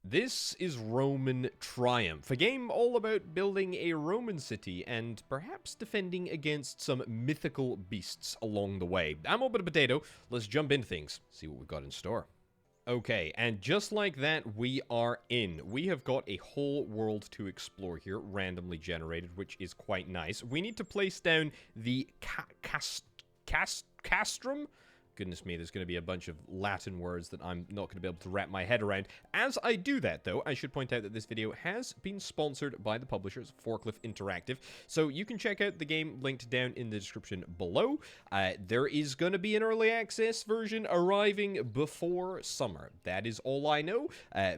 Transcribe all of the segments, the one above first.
This is Roman Triumph, a game all about building a Roman city and perhaps defending against some mythical beasts along the way. I'm Orbital Potato, let's jump into things, see what we've got in store. Okay, and just like that, we are in. We have got a whole world to explore here, randomly generated, which is quite nice. We need to place down the castrum? Goodness me, there's going to be a bunch of Latin words that I'm not going to be able to wrap my head around. As I do that, though, I should point out that this video has been sponsored by the publishers, Forklift Interactive, so you can check out the game linked down in the description below. There is going to be an early access version arriving before summer. That is all I know,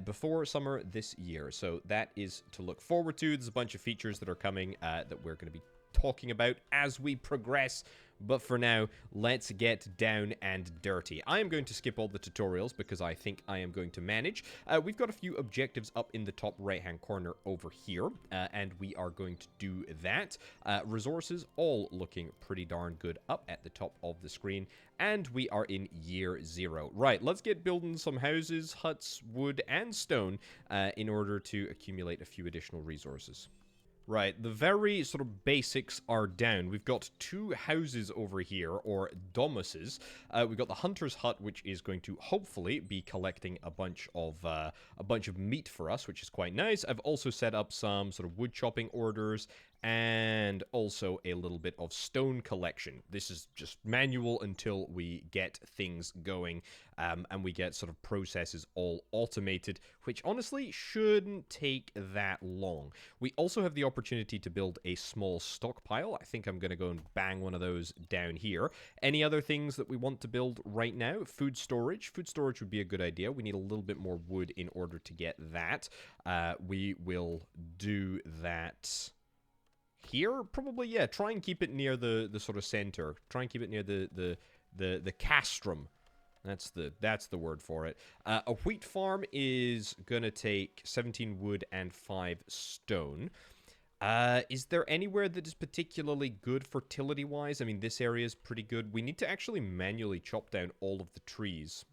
before summer this year, so that is to look forward to. There's a bunch of features that are coming that we're going to be talking about as we progress, but for now, let's get down and dirty. I am going to skip all the tutorials because I think I am going to manage. We've got a few objectives up in the top right-hand corner over here, and we are going to do that. Resources all looking pretty darn good up at the top of the screen, and we are in year 0. Right, let's get building some houses, huts, wood, and stone in order to accumulate a few additional resources. Right, the very sort of basics are down. We've got 2 houses over here, or domuses. We've got the hunter's hut, which is going to hopefully be collecting a bunch of meat for us, which is quite nice. I've also set up some sort of wood chopping orders and also a little bit of stone collection. This is just manual until we get things going and we get sort of processes all automated, which honestly shouldn't take that long. We also have the opportunity to build a small stockpile. I think I'm going to go and bang one of those down here. Any other things that we want to build right now? Food storage. Food storage would be a good idea. We need a little bit more wood in order to get that. We will do that here, probably. Yeah, try and keep it near the sort of center. Try and keep it near the castrum. That's the word for it. A wheat farm is gonna take 17 wood and 5 stone. Is there anywhere that is particularly good fertility-wise? I mean, this area is pretty good. We need to actually manually chop down all of the trees.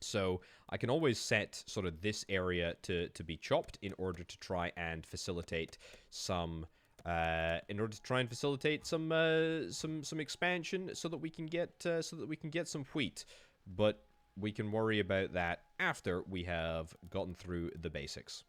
So I can always set sort of this area to be chopped in order to try and facilitate some some expansion, so that we can get some wheat. But we can worry about that after we have gotten through the basics.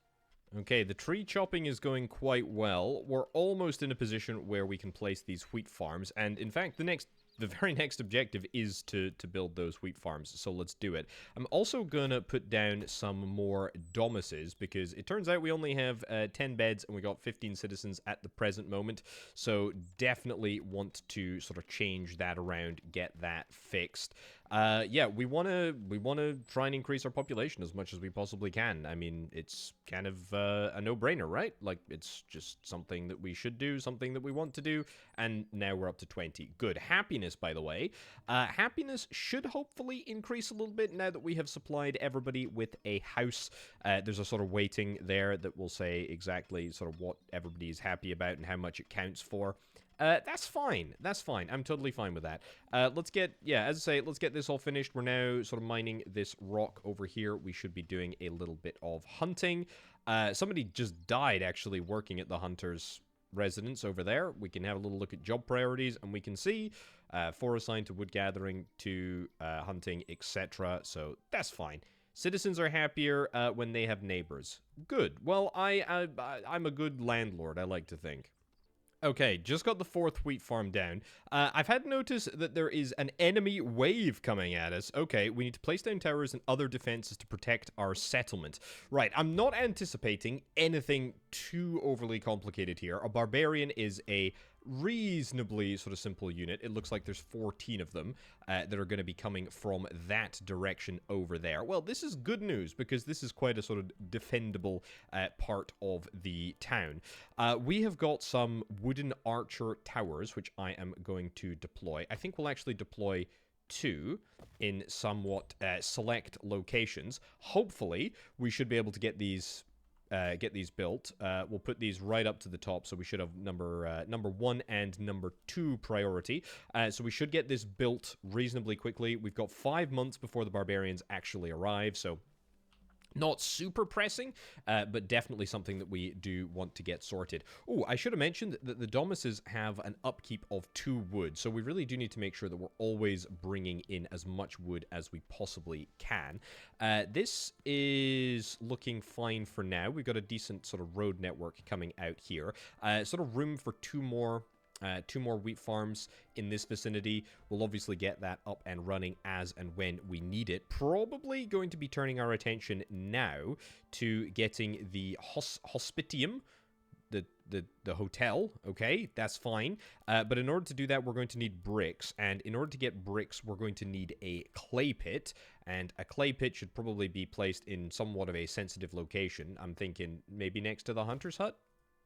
Okay, the tree chopping is going quite well. We're almost in a position where we can place these wheat farms, and in fact, the very next objective is to build those wheat farms, so let's do it. I'm also gonna put down some more domuses, because it turns out we only have 10 beds and we got 15 citizens at the present moment, so definitely want to sort of change that around, get that fixed. Yeah, we wanna try and increase our population as much as we possibly can. I mean, it's kind of a no-brainer, right? Like, it's just something that we should do, something that we want to do, and now we're up to 20. Good. Happiness, by the way. Happiness should hopefully increase a little bit now that we have supplied everybody with a house. There's a sort of weighting there that will say exactly sort of what everybody is happy about and how much it counts for. That's fine. That's fine. I'm totally fine with that. Let's get, yeah, as I say, let's get this all finished. We're now sort of mining this rock over here. We should be doing a little bit of hunting. Somebody just died, actually, working at the hunter's residence over there. We can have a little look at job priorities, and we can see 4 assigned to wood gathering, 2 hunting, etc. So that's fine. Citizens are happier when they have neighbors. Good. Well, I'm a good landlord, I like to think. Okay, just got the 4th wheat farm down. I've had notice that there is an enemy wave coming at us. Okay, we need to place down towers and other defenses to protect our settlement. Right, I'm not anticipating anything too overly complicated here. A barbarian is a reasonably sort of simple unit. It looks like there's 14 of them that are going to be coming from that direction over there. Well, this is good news, because this is quite a sort of defendable part of the town. We have got some wooden archer towers, which I am going to deploy. I think we'll actually deploy 2 in somewhat select locations. Hopefully, we should be able to get these built. We'll put these right up to the top, so we should have number 1 and number 2 priority. So we should get this built reasonably quickly. We've got 5 months before the Barbarians actually arrive, so Not super pressing, but definitely something that we do want to get sorted. Oh, I should have mentioned that the Domuses have an upkeep of 2 wood, so we really do need to make sure that we're always bringing in as much wood as we possibly can. This is looking fine for now. We've got a decent sort of road network coming out here. Sort of room for 2 more wheat farms in this vicinity. We'll obviously get that up and running as and when we need it. Probably going to be turning our attention now to getting the hospitium, the hotel. Okay, that's fine. But in order to do that, we're going to need bricks. And in order to get bricks, we're going to need a clay pit. And a clay pit should probably be placed in somewhat of a sensitive location. I'm thinking maybe next to the hunter's hut.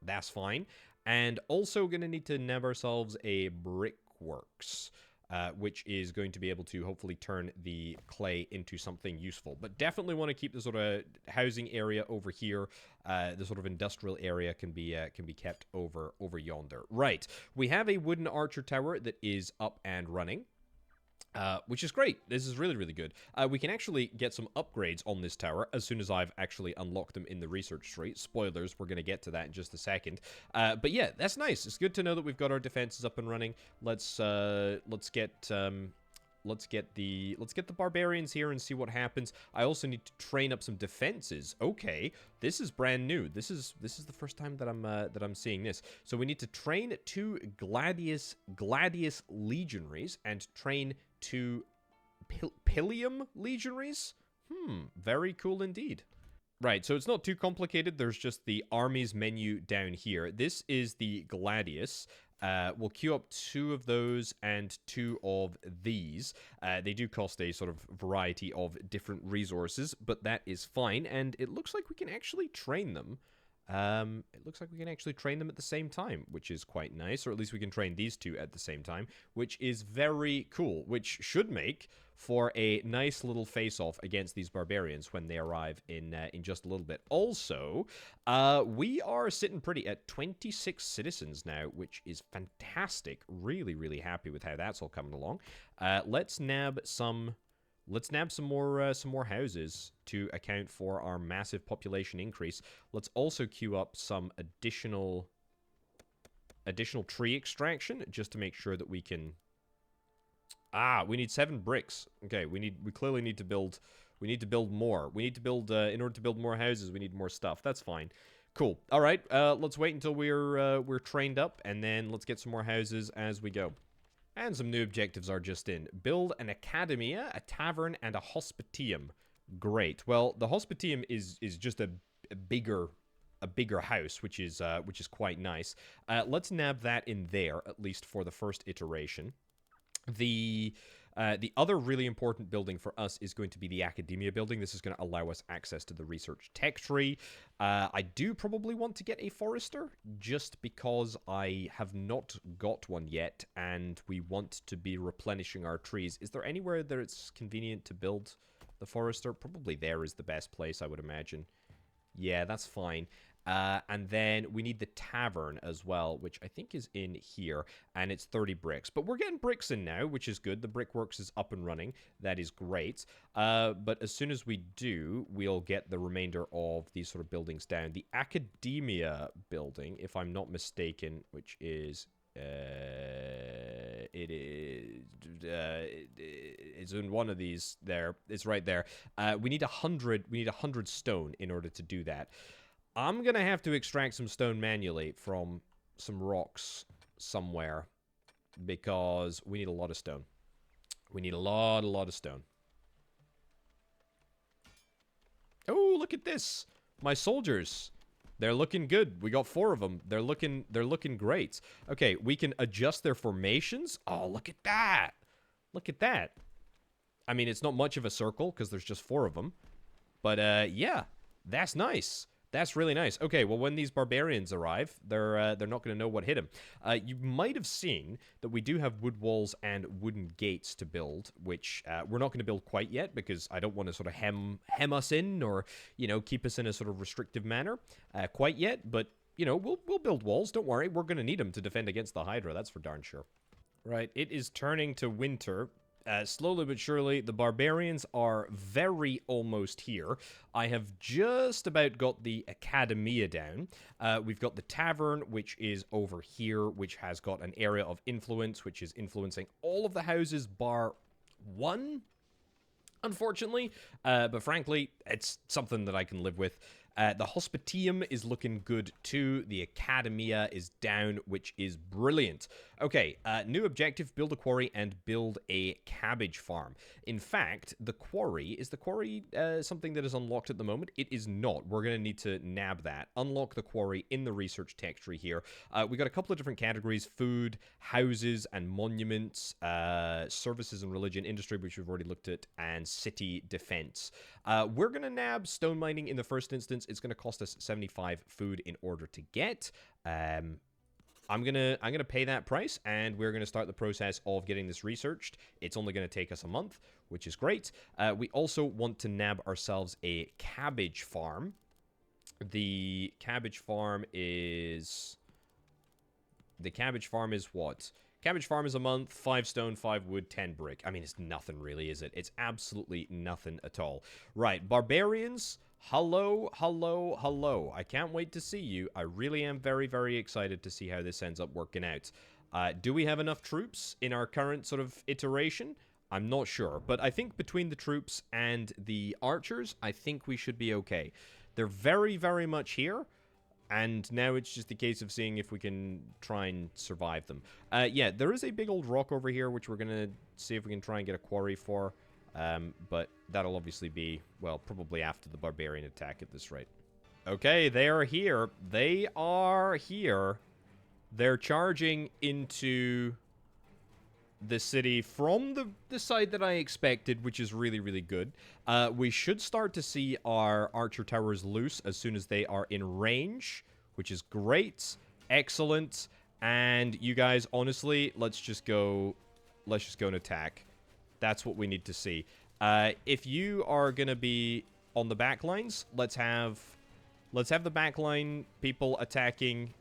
That's fine. And also going to need to nab ourselves a brickworks, which is going to be able to hopefully turn the clay into something useful. But definitely want to keep the sort of housing area over here. The sort of industrial area can be kept over yonder. Right. We have a wooden archer tower that is up and running. Which is great. This is really, really good. We can actually get some upgrades on this tower as soon as I've actually unlocked them in the research tree. Spoilers, we're going to get to that in just a second. But yeah, that's nice. It's good to know that we've got our defenses up and running. Let's get the barbarians here and see what happens. I also need to train up some defenses. Okay, this is brand new. This is the first time that I'm seeing this. So we need to train 2 gladius legionaries and train 2 Pilium legionaries. Very cool indeed. Right, so it's not too complicated. There's just the armies menu down here. This is the gladius. We'll queue up 2 of those and 2 of these. They do cost a sort of variety of different resources, but that is fine. And it looks like we can actually train them. It looks like we can actually train them at the same time, which is quite nice. Or at least we can train these 2 at the same time, which is very cool, which should make for a nice little face-off against these barbarians when they arrive in just a little bit. Also, we are sitting pretty at 26 citizens now, which is fantastic. Really, really happy with how that's all coming along. Let's nab some more houses to account for our massive population increase. Let's also queue up some additional tree extraction just to make sure that we can. We need 7 bricks. Okay, we clearly need to build. We need to build more. We need to build in order to build more houses. We need more stuff. That's fine. Cool. All right. Let's wait until we're trained up, and then let's get some more houses as we go. And some new objectives are just in. Build an academia, a tavern, and a hospitium. Great. Well, the hospitium is just a bigger house, which is quite nice. Let's nab that in there, at least for the first iteration. The other really important building for us is going to be the academia building. This is going to allow us access to the research tech tree. I do probably want to get a forester, just because I have not got one yet, and we want to be replenishing our trees. Is there anywhere that it's convenient to build the forester? Probably there is the best place, I would imagine. Yeah, that's fine. And then we need the tavern as well, which I think is in here, and it's 30 bricks. But we're getting bricks in now, which is good. The brickworks is up and running. That is great. But as soon as we do, we'll get the remainder of these sort of buildings down. The academia building, if I'm not mistaken, which is... it's in one of these there. It's right there. We need 100 stone in order to do that. I'm going to have to extract some stone manually from some rocks somewhere, because we need a lot of stone. We need a lot of stone. Oh, look at this. My soldiers. They're looking good. We got 4 of them. They're looking great. Okay, we can adjust their formations. Oh, look at that. Look at that. I mean, it's not much of a circle because there's just 4 of them. But yeah, that's nice. That's really nice. Okay, well, when these barbarians arrive, they're not going to know what hit them. You might have seen that we do have wood walls and wooden gates to build, which we're not going to build quite yet, because I don't want to sort of hem us in, or, you know, keep us in a sort of restrictive manner quite yet. But, you know, we'll build walls. Don't worry. We're going to need them to defend against the Hydra. That's for darn sure. Right, it is turning to winter. Slowly but surely, the Barbarians are very almost here. I have just about got the Academia down. We've got the Tavern, which is over here, which has got an area of influence, which is influencing all of the houses bar one, unfortunately. But frankly, it's something that I can live with. The Hospitium is looking good too. The Academia is down, which is brilliant. Okay, new objective, build a quarry and build a cabbage farm. In fact, the quarry, is the quarry something that is unlocked at the moment? It is not. We're going to need to nab that. Unlock the quarry in the research text tree here. We got a couple of different categories: food, houses and monuments, services and religion, industry, which we've already looked at, and city defense. We're going to nab stone mining in the first instance. It's going to cost us 75 food in order to get. I'm gonna pay that price, and we're gonna start the process of getting this researched. It's only gonna take us a month, which is great. We also want to nab ourselves a cabbage farm. The cabbage farm is what? Cabbage farm is a month, 5 stone, 5 wood, 10 brick. I mean, it's nothing really, is it? It's absolutely nothing at all. Right, Barbarians, hello, hello, hello. I can't wait to see you. I really am very, very excited to see how this ends up working out. Do we have enough troops in our current sort of iteration? I'm not sure, but I think between the troops and the archers, I think we should be okay. They're very, very much here. And now it's just a case of seeing if we can try and survive them. Yeah, there is a big old rock over here, which we're going to see if we can try and get a quarry for. But that'll obviously be, well, probably after the barbarian attack at this rate. Okay, they are here. They are here. They're charging into the city from the side that I expected, which is really, really good. We should start to see our archer towers loose as soon as they are in range, which is great. Excellent. And you guys, honestly, let's just go and attack. That's what we need to see. If you are gonna be on the back lines, let's have the backline people attacking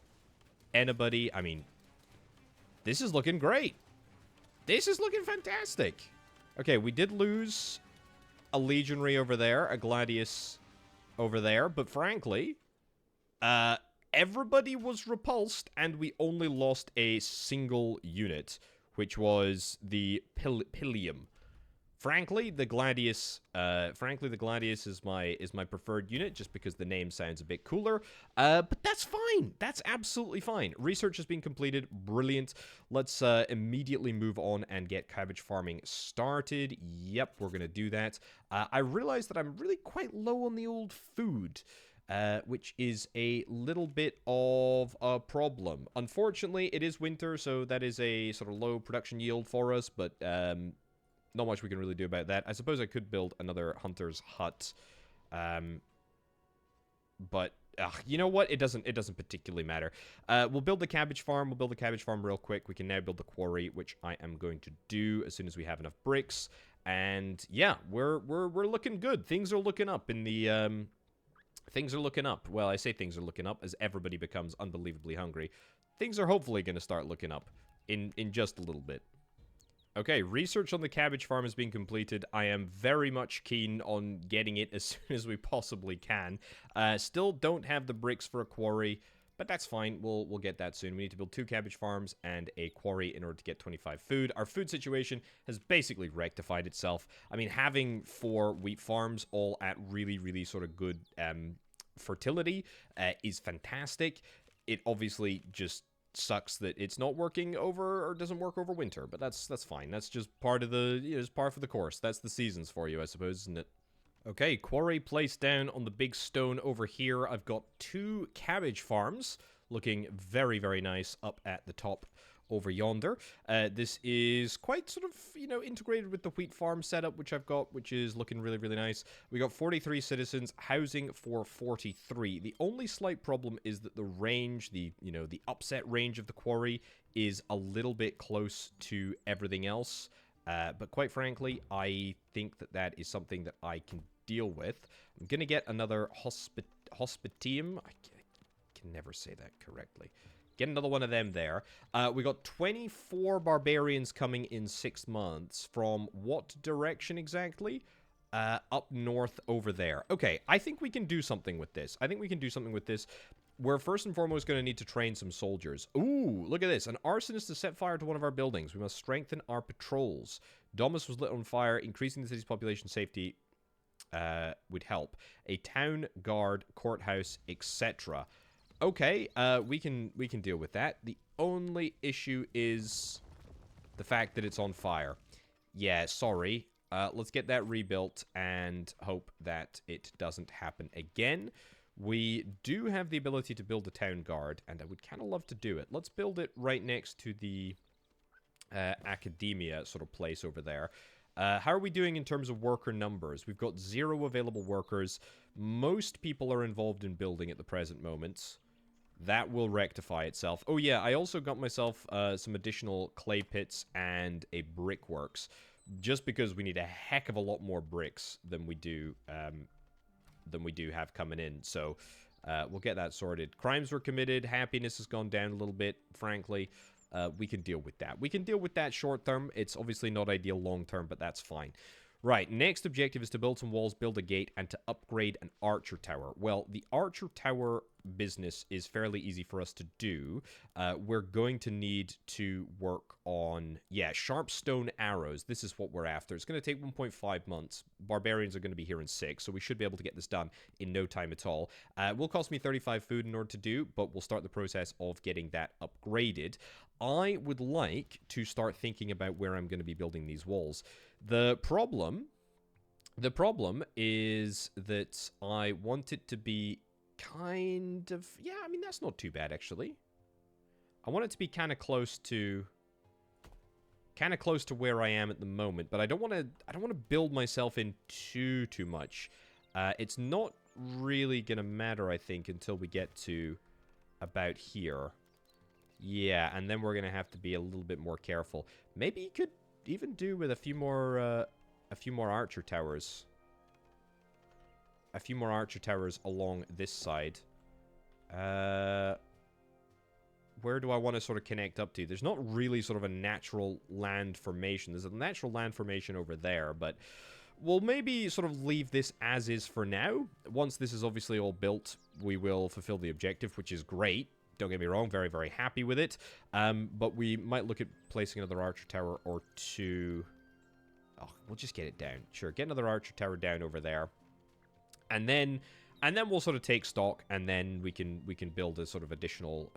anybody. I mean, this is looking great. This is looking fantastic. Okay, we did lose a legionary over there, a gladius over there, but frankly, everybody was repulsed, and we only lost a single unit, which was the Pilium. Frankly, the gladius is my preferred unit, just because the name sounds a bit cooler. But that's fine. That's absolutely fine. Research has been completed. Brilliant. Let's immediately move on and get cabbage farming started. Yep, we're gonna do that. I realize that I'm really quite low on the old food, which is a little bit of a problem. Unfortunately, it is winter, so that is a sort of low production yield for us, but not much we can really do about that. I suppose I could build another hunter's hut. But you know what? It doesn't particularly matter. We'll build the cabbage farm. We'll build the cabbage farm real quick. We can now build the quarry, which I am going to do as soon as we have enough bricks. And yeah, we're looking good. Things are looking up in the things are looking up. Well, I say things are looking up as everybody becomes unbelievably hungry. Things are hopefully going to start looking up in just a little bit. Okay, research on the cabbage farm has been completed. I am very much keen on getting it as soon as we possibly can. Still don't have the bricks for a quarry, but that's fine. We'll get that soon. We need to build 2 cabbage farms and a quarry in order to get 25 food. Our food situation has basically rectified itself. I mean, having 4 wheat farms all at really, really sort of good fertility is fantastic. It obviously just sucks that it's not working over, or doesn't work over winter, but that's fine. That's just part of the, it's par for the course. That's the seasons for you, I suppose, isn't it? Okay, quarry placed down on the big stone over here. I've got 2 cabbage farms looking very, very nice up at the top over yonder. This is quite sort of, integrated with the wheat farm setup, which I've got, which is looking really, really nice. We got 43 citizens, housing for 43. The only slight problem is that the range, the upset range of the quarry is a little bit close to everything else. But quite frankly, I think that is something that I can deal with. I'm going to get another hospitium. I can never say that correctly. Get another one of them there. We got 24 barbarians coming in 6 months. From what direction exactly? Up north over there. Okay, I think we can do something with this. We're first and foremost going to need to train some soldiers. Ooh, look at this. An arsonist to set fire to one of our buildings. We must strengthen our patrols. Domus was lit on fire. Increasing the city's population safety would help. A town guard, courthouse, etc. Okay, we can deal with that. The only issue is the fact that it's on fire. Yeah, sorry. Let's get that rebuilt and hope that it doesn't happen again. We do have the ability to build a town guard, and I would kind of love to do it. Let's build it right next to the academia sort of place over there. How are we doing in terms of worker numbers? We've got 0 available workers. Most people are involved in building at the present moment. That will rectify itself. Oh yeah, I also got myself some additional clay pits and a brickworks, just because we need a heck of a lot more bricks than we do have coming in. So we'll get that sorted. Crimes were committed. Happiness has gone down a little bit, frankly. We can deal with that. We can deal with that short term. It's obviously not ideal long term, but that's fine. Right, next objective is to build some walls, build a gate, and to upgrade an archer tower. Well, the archer tower business is fairly easy for us to do. We're going to need to work on, yeah, sharp stone arrows. This is what we're after. It's going to take 1.5 months. Barbarians are going to be here in 6, so we should be able to get this done in no time at all. It will cost me 35 food in order to do, but we'll start the process of getting that upgraded. I would like to start thinking about where I'm going to be building these walls. The problem is that I want it to be kind of, yeah, I mean, that's not too bad, actually. I want it to be kind of close to where I am at the moment, but I don't want to build myself in too much. It's not really going to matter, I think, until we get to about here. Yeah, and then we're going to have to be a little bit more careful. Maybe you could even do with a few more archer towers. A few more archer towers along this side. Where do I want to sort of connect up to? There's not really sort of a natural land formation. There's a natural land formation over there, but we'll maybe sort of leave this as is for now. Once this is obviously all built, we will fulfill the objective, which is great. Don't get me wrong, very, very happy with it. But we might look at placing another archer tower or two. Oh, we'll just get it down. Sure, get another archer tower down over there. And then we'll sort of take stock, and then we can build a sort of additional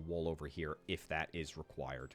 wall over here if that is required.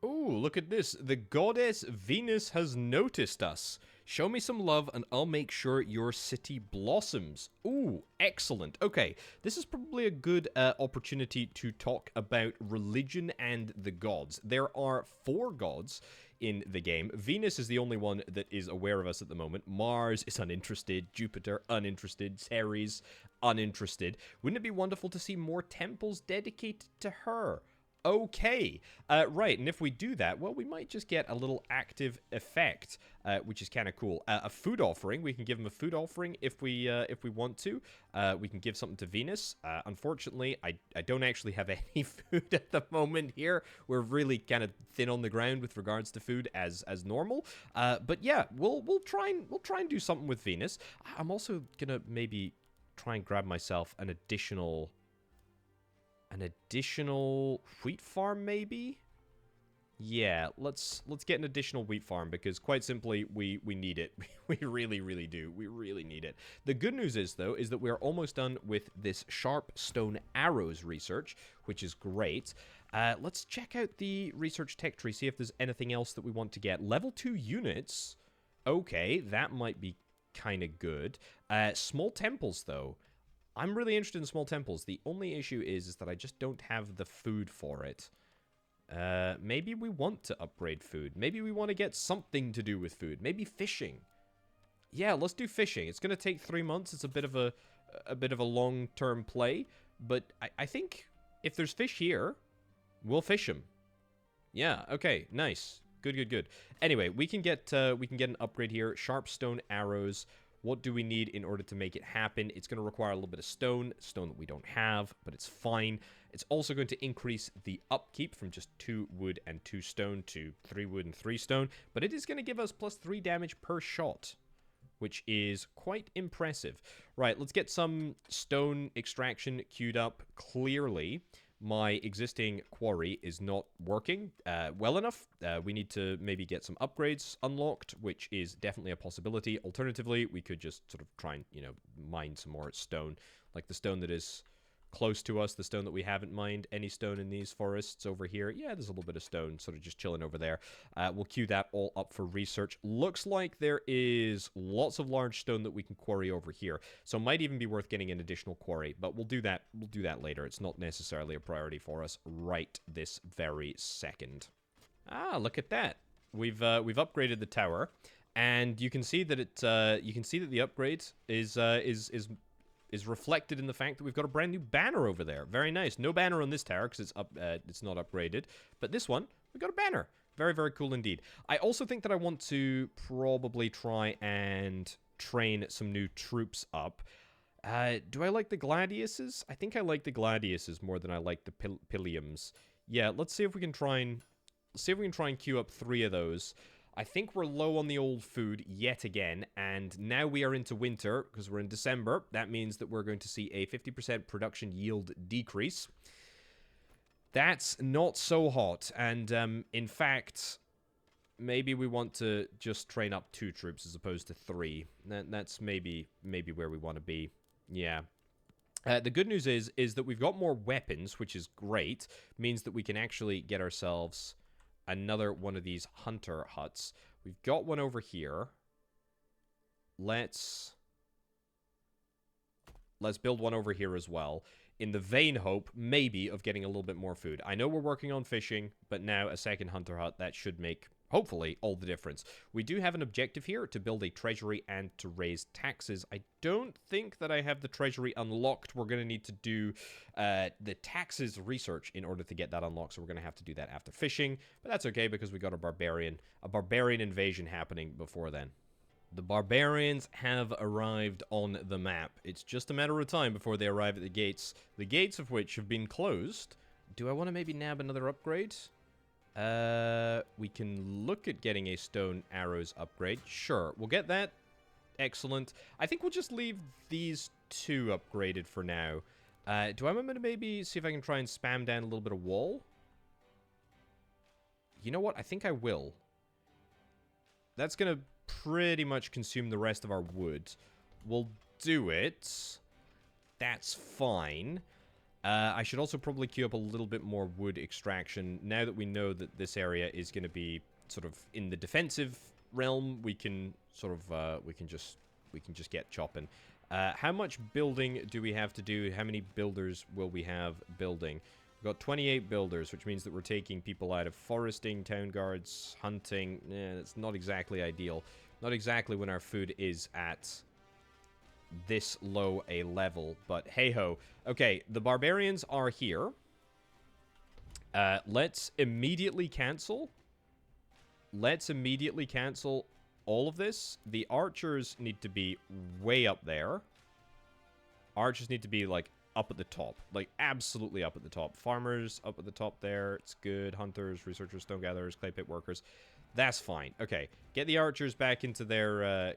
Ooh, look at this. The goddess Venus has noticed us. Show me some love and I'll make sure your city blossoms. Ooh, excellent. Okay, this is probably a good opportunity to talk about religion and the gods. There are 4 gods in the game. Venus is the only one that is aware of us at the moment. Mars is uninterested. Jupiter, uninterested. Ceres, uninterested. Wouldn't it be wonderful to see more temples dedicated to her? Okay, right, and if we do that, well, we might just get a little active effect, which is kind of cool. A food offering, we can give them a food offering if we want to. We can give something to Venus. Unfortunately, I don't actually have any food at the moment here. We're really kind of thin on the ground with regards to food as normal. But yeah, we'll try and do something with Venus. I'm also gonna maybe try and grab myself an additional wheat farm, maybe? Yeah, let's get an additional wheat farm, because quite simply, we need it. We really, really do. We really need it. The good news is, though, is that we're almost done with this sharp stone arrows research, which is great. Let's check out the research tech tree, see if there's anything else that we want to get. Level 2 units. Okay, that might be kind of good. Small temples, though. I'm really interested in small temples. The only issue is that I just don't have the food for it. Maybe we want to upgrade food. Maybe we want to get something to do with food. Maybe fishing. Yeah, let's do fishing. It's going to take 3 months. It's a bit of a long-term play, but I think if there's fish here, we'll fish them. Yeah, okay, nice. Good. Anyway, we can get an upgrade here. Sharp stone arrows. What do we need in order to make it happen? It's going to require a little bit of stone that we don't have, but it's fine. It's also going to increase the upkeep from just 2 wood and 2 stone to 3 wood and 3 stone, but it is going to give us plus 3 damage per shot, which is quite impressive. Right, let's get some stone extraction queued up. Clearly, my existing quarry is not working well enough. We need to maybe get some upgrades unlocked, which is definitely a possibility. Alternatively, we could just sort of try and, you know, mine some more stone. Like the stone that is close to us, the stone that we haven't mined. Any stone in these forests over here? Yeah, there's a little bit of stone sort of just chilling over there. We'll queue that all up for research. Looks like there is lots of large stone that we can quarry over here, so it might even be worth getting an additional quarry, but we'll do that later. It's not necessarily a priority for us right this very second. Ah, look at that. We've upgraded the tower, and you can see that the upgrade is reflected in the fact that we've got a brand new banner over there. Very nice. No banner on this tower because it's not upgraded. But this one, we've got a banner. Very, very cool indeed. I also think that I want to probably try and train some new troops up. Do I like the gladiuses? I think I like the gladiuses more than I like the pilliums. Yeah, let's see if we can try and queue up 3 of those. I think we're low on the old food yet again, and now we are into winter, because we're in December. That means that we're going to see a 50% production yield decrease. That's not so hot, and in fact, maybe we want to just train up 2 troops as opposed to 3. That's maybe where we want to be. Yeah. The good news is that we've got more weapons, which is great. Means that we can actually get ourselves another one of these hunter huts. We've got one over here. Let's build one over here as well, in the vain hope, maybe, of getting a little bit more food. I know we're working on fishing, but now a second hunter hut, that should make, hopefully, all the difference. We do have an objective here to build a treasury and to raise taxes. I don't think that I have the treasury unlocked. We're going to need to do the taxes research in order to get that unlocked, so we're going to have to do that after fishing. But that's okay, because we got a barbarian invasion happening before then. The barbarians have arrived on the map. It's just a matter of time before they arrive at the gates of which have been closed. Do I want to maybe nab another upgrade? We can look at getting a stone arrows upgrade. Sure, we'll get that. Excellent. I think we'll just leave these 2 upgraded for now. Do I want to maybe see if I can try and spam down a little bit of wall? You know what? I think I will. That's going to pretty much consume the rest of our wood. We'll do it. That's fine. I should also probably queue up a little bit more wood extraction. Now that we know that this area is going to be sort of in the defensive realm, we can sort of we can just get chopping. How much building do we have to do? How many builders will we have building? We've got 28 builders, which means that we're taking people out of foresting, town guards, hunting. It's not exactly ideal. Not exactly when our food is at this low a level, but hey-ho. Okay, the barbarians are here. Let's immediately cancel. Let's immediately cancel all of this. The archers need to be way up there. Archers need to be, like, up at the top. Like, absolutely up at the top. Farmers up at the top there. It's good. Hunters, researchers, stone gatherers, clay pit workers. That's fine. Okay. Get the archers back into their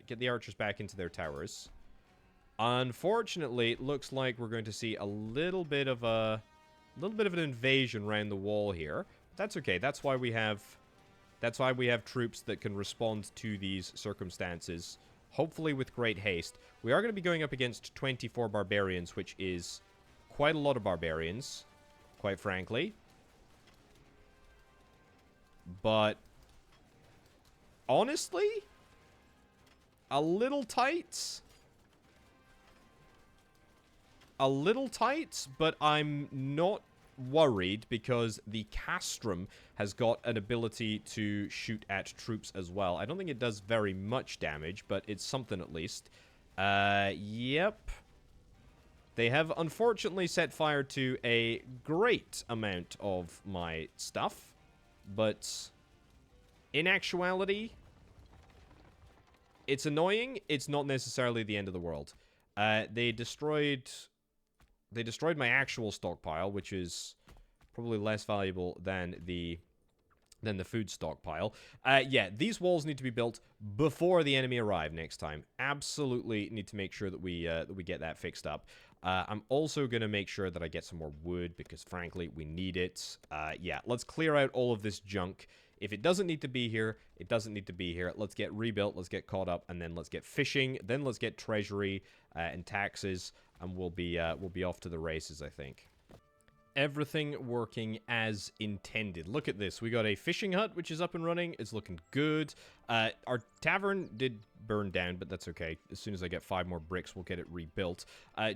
towers. Unfortunately, it looks like we're going to see a little bit of an invasion around the wall here. That's okay. That's why we have troops that can respond to these circumstances, hopefully with great haste. We are going to be going up against 24 barbarians, which is quite a lot of barbarians, quite frankly. But honestly, a little tight. A little tight, but I'm not worried because the castrum has got an ability to shoot at troops as well. I don't think it does very much damage, but it's something at least. Yep. They have unfortunately set fire to a great amount of my stuff, but in actuality, It's annoying. It's not necessarily the end of the world. They destroyed my actual stockpile, which is probably less valuable than the food stockpile. Yeah, these walls need to be built before the enemy arrive next time. Absolutely need to make sure that we get that fixed up. I'm also going to make sure that I get some more wood because, frankly, we need it. Yeah, let's clear out all of this junk. If it doesn't need to be here, it doesn't need to be here. Let's get rebuilt, let's get caught up, and then let's get fishing. Then let's get treasury and taxes, and we'll be off to the races, I think. Everything working as intended. Look at this. We got a fishing hut, which is up and running. It's looking good. Our tavern did burn down, but that's okay. As soon as I get 5 more bricks, we'll get it rebuilt.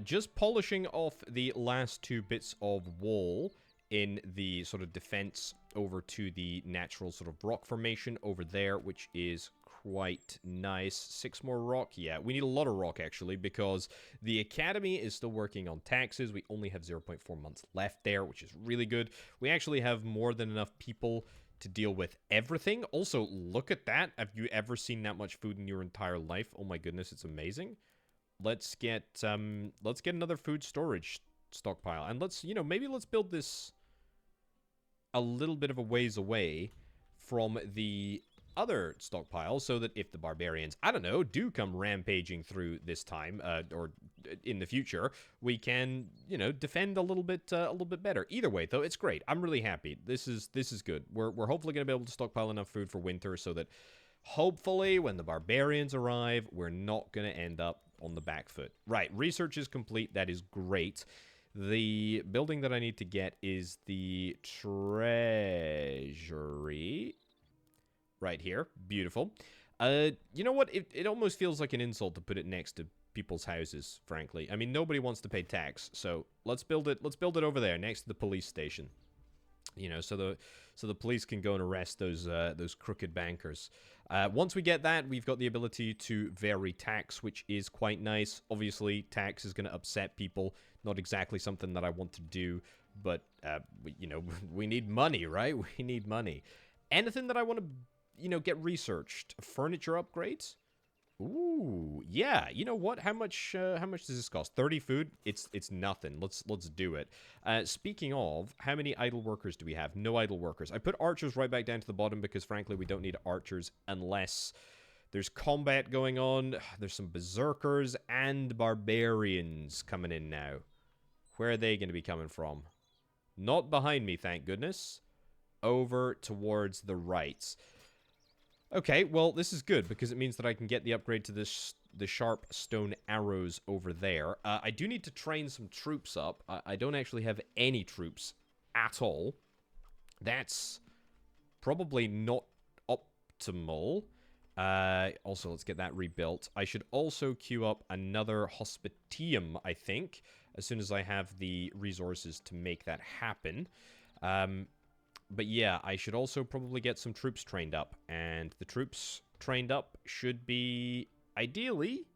Just polishing off the last 2 bits of wall in the sort of defense over to the natural sort of rock formation over there, which is quite nice. 6 more rock. Yeah, we need a lot of rock, actually, because the Academy is still working on taxes. We only have 0.4 months left there, which is really good. We actually have more than enough people to deal with everything. Also, look at that. Have you ever seen that much food in your entire life? Oh my goodness, it's amazing. Let's get another food storage stockpile, and let's, you know, maybe let's build this a little bit of a ways away from the other stockpile, so that if the barbarians, I don't know, do come rampaging through this time, or in the future, we can, you know, defend a little bit better. Either way, though, it's great. I'm really happy. This is good. We're hopefully gonna be able to stockpile enough food for winter, so that hopefully when the barbarians arrive, we're not gonna end up on the back foot. Right, research is complete. That is great. The building that I need to get is the treasury. Right here. Beautiful. You know what? It almost feels like an insult to put it next to people's houses, frankly. I mean, nobody wants to pay tax, so let's build it over there, next to the police station. You know, so the police can go and arrest those crooked bankers. Once we get that, we've got the ability to vary tax, which is quite nice. Obviously, tax is going to upset people. Not exactly something that I want to do, but, you know, we need money, right? We need money. Anything that I want to, you know, get researched. Furniture upgrades? Ooh, yeah. You know what? How much does this cost? 30 food? It's nothing. Let's do it. Speaking of, how many idle workers do we have? No idle workers. I put archers right back down to the bottom because, frankly, we don't need archers unless there's combat going on. There's some berserkers and barbarians coming in now. Where are they going to be coming from? Not behind me, thank goodness. Over towards the right. Okay, well, this is good, because it means that I can get the upgrade to the sharp stone arrows over there. I do need to train some troops up. I don't actually have any troops at all. That's probably not optimal. Also, let's get that rebuilt. I should also queue up another hospitium, I think, as soon as I have the resources to make that happen. But yeah, I should also probably get some troops trained up. And the troops trained up should be, ideally...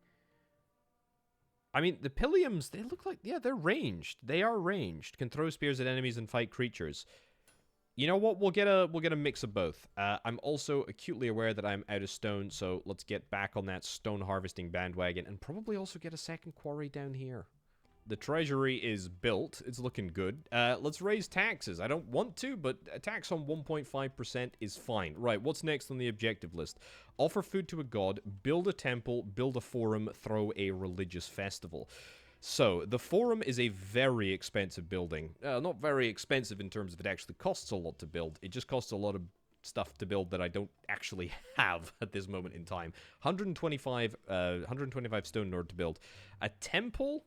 I mean, the Pilliums, they look like... Yeah, they're ranged. They are ranged. Can throw spears at enemies and fight creatures. You know what? We'll get a mix of both. I'm also acutely aware that I'm out of stone, so let's get back on that stone harvesting bandwagon. And probably also get a second quarry down here. The treasury is built. It's looking good. Let's raise taxes. I don't want to, but a tax on 1.5% is fine. Right, what's next on the objective list? Offer food to a god, build a temple, build a forum, throw a religious festival. So, the forum is a very expensive building. Not very expensive in terms of it actually costs a lot to build. It just costs a lot of stuff to build that I don't actually have at this moment in time. 125 stone in order to build. A temple...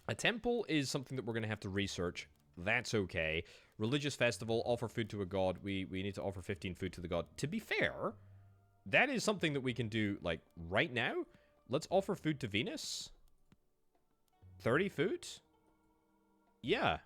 A temple is something that we're going to have to research. That's okay. Religious festival, offer food to a god. We need to offer 15 food to the god. To be fair, that is something that we can do, like, right now. Let's offer food to Venus. 30 food? Yeah.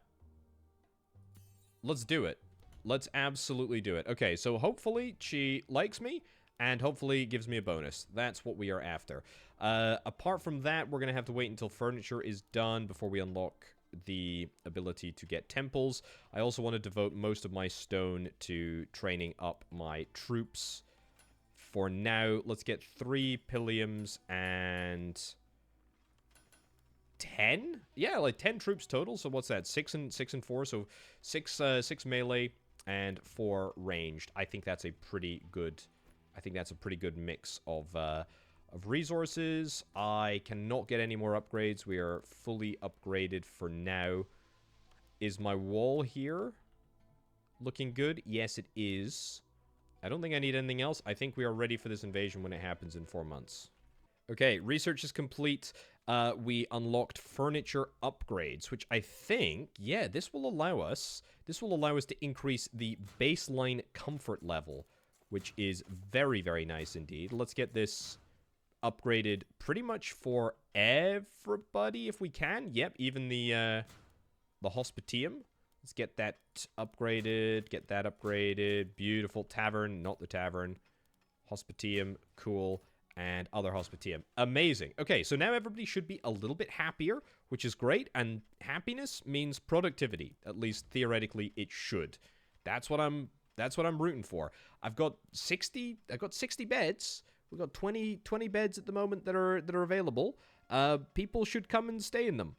Let's do it. Let's absolutely do it. Okay, so hopefully she likes me, and hopefully gives me a bonus. That's what we are after. Apart from that, we're going to have to wait until furniture is done before we unlock the ability to get temples. I also want to devote most of my stone to training up my troops for now. Let's get 3 Pilliums and 10? Yeah, like 10 troops total. So what's that? 6 and 4. So 6 melee and 4 ranged. I think that's a pretty good mix of resources. I cannot get any more upgrades. We are fully upgraded for now. Is my wall here looking good? Yes, it is. I don't think I need anything else. I think we are ready for this invasion when it happens in 4 months. Okay, research is complete. We unlocked furniture upgrades, which I think, yeah, this will allow us to increase the baseline comfort level, which is very, very nice indeed. Let's get this upgraded pretty much for everybody if we can. Yep, even the hospitium. Let's get that upgraded. Get that upgraded. Beautiful. Tavern, not the tavern. Hospitium, cool. And other hospitium. Amazing. Okay, so now everybody should be a little bit happier, which is great. And happiness means productivity. At least theoretically, it should. That's what I'm rooting for. I've got 60 beds. We've got 20 beds at the moment that are available. People should come and stay in them.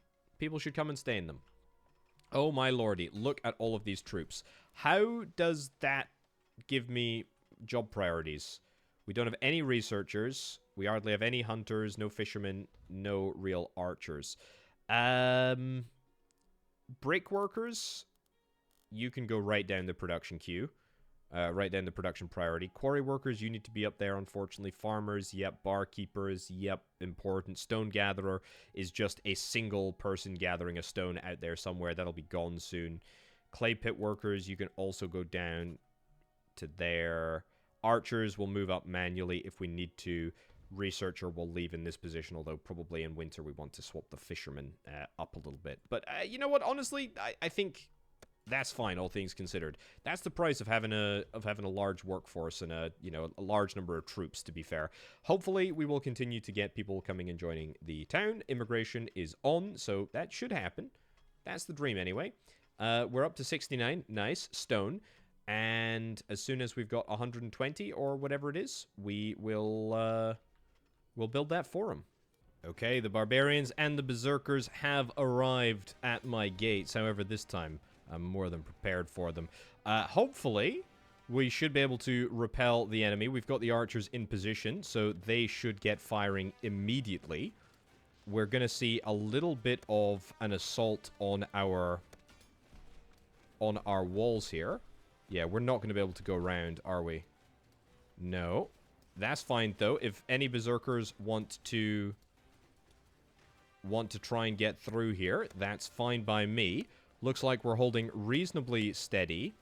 Oh my lordy, look at all of these troops. How does that give me job priorities? We don't have any researchers. We hardly have any hunters, no fishermen, no real archers. Brick workers, you can go right down the production queue. Right down the production priority. Quarry workers, you need to be up there, unfortunately. Farmers, yep. Barkeepers, yep. Important. Stone gatherer is just a single person gathering a stone out there somewhere. That'll be gone soon. Clay pit workers, you can also go down to there. Archers will move up manually if we need to. Researcher will leave in this position, although probably in winter we want to swap the fisherman up a little bit. But you know what? Honestly, I think that's fine, all things considered. That's the price of having a large workforce and a large number of troops, to be fair. Hopefully, we will continue to get people coming and joining the town. Immigration is on, so that should happen. That's the dream anyway. We're up to 69. Nice. Stone. And as soon as we've got 120 or whatever it is, we will we'll build that forum. Okay, the Barbarians and the Berserkers have arrived at my gates. However, this time I'm more than prepared for them. Hopefully, we should be able to repel the enemy. We've got the archers in position, so they should get firing immediately. We're going to see a little bit of an assault on our walls here. Yeah, we're not going to be able to go around, are we? No. That's fine, though. If any Berserkers want to try and get through here, that's fine by me. Looks like we're holding reasonably steady.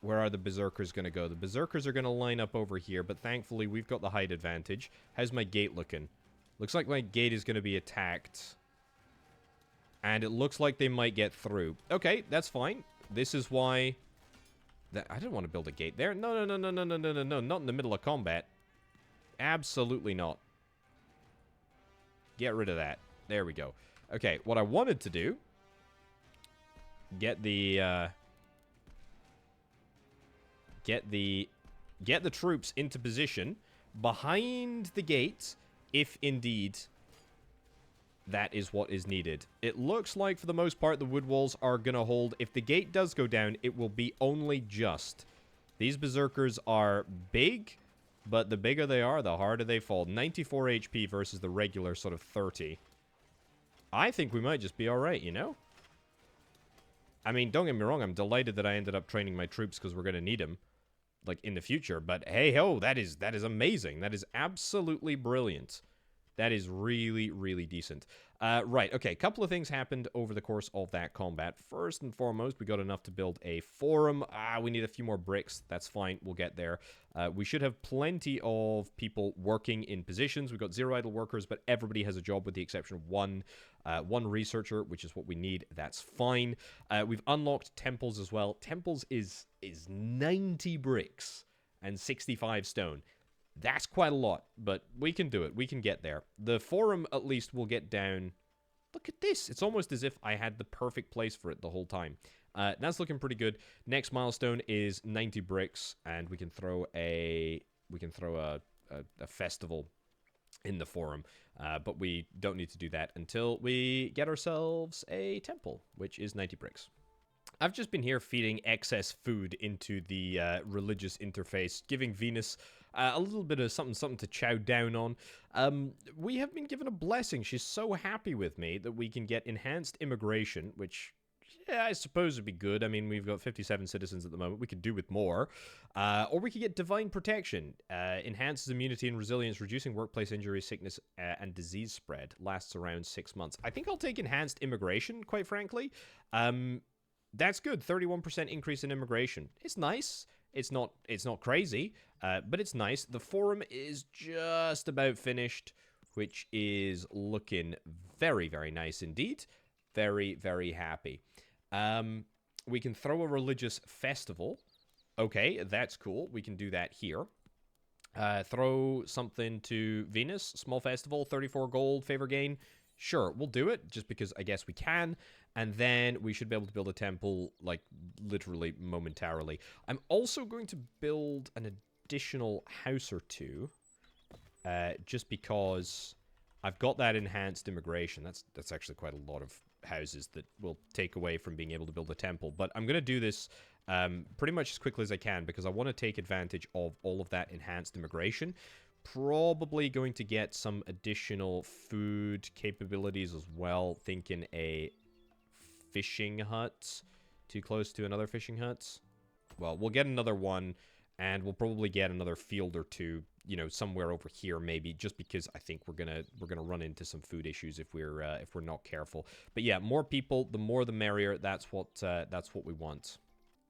Where are the Berserkers going to go? The Berserkers are going to line up over here, but thankfully we've got the height advantage. How's my gate looking? Looks like my gate is going to be attacked. And it looks like they might get through. Okay, that's fine. This is why... I didn't want to build a gate there. No, not in the middle of combat. Absolutely not. Get rid of that. There we go. Okay, what I wanted to do, get the troops into position behind the gate, if indeed that is what is needed. It looks like, for the most part, the wood walls are going to hold. If the gate does go down, it will be only just. These Berserkers are big, but the bigger they are, the harder they fall. 94 HP versus the regular sort of 30. I think we might just be alright, you know? I mean, don't get me wrong, I'm delighted that I ended up training my troops because we're going to need them, like, in the future. But hey-ho, that is amazing. That is absolutely brilliant. That is really, really decent. Right, okay, a couple of things happened over the course of that combat. First and foremost, we got enough to build a forum. We need a few more bricks. That's fine, we'll get there. We should have plenty of people working in positions. We've got 0 idle workers, but everybody has a job with the exception of one researcher, which is what we need. That's fine. We've unlocked temples as well. Temples is 90 bricks and 65 stone. That's quite a lot, but we can do it. We can get there. The forum, at least, will get down. Look at this. It's almost as if I had the perfect place for it the whole time. That's looking pretty good. Next milestone is 90 bricks, and we can throw a festival in the forum. But we don't need to do that until we get ourselves a temple, which is 90 bricks. I've just been here feeding excess food into the religious interface, giving Venus a little bit of something to chow down on. We have been given a blessing. She's so happy with me that we can get enhanced immigration, which, yeah, I suppose would be good. I mean, we've got 57 citizens at the moment. We could do with more. Or we could get divine protection. Enhances immunity and resilience, reducing workplace injury, sickness, and disease spread. Lasts around 6 months. I think I'll take enhanced immigration, quite frankly. That's good. 31% increase in immigration. It's nice. It's not crazy, but it's nice. The forum is just about finished, which is looking very, very nice indeed. Very, very happy. We can throw a religious festival. Okay, that's cool. We can do that here. Throw something to Venus. Small festival, 34 gold, favor gain. Sure, we'll do it, just because I guess we can. And then we should be able to build a temple, like, literally momentarily. I'm also going to build an additional house or two. Just because I've got that enhanced immigration. That's actually quite a lot of houses that will take away from being able to build a temple. But I'm going to do this pretty much as quickly as I can, because I want to take advantage of all of that enhanced immigration. Probably going to get some additional food capabilities as well. Thinking a fishing hut. Too close to another fishing hut. Well, we'll get another one, and we'll probably get another field or two, you know, somewhere over here maybe, just because I think we're gonna run into some food issues if we're not careful. But yeah, more people, the more the merrier. That's what we want.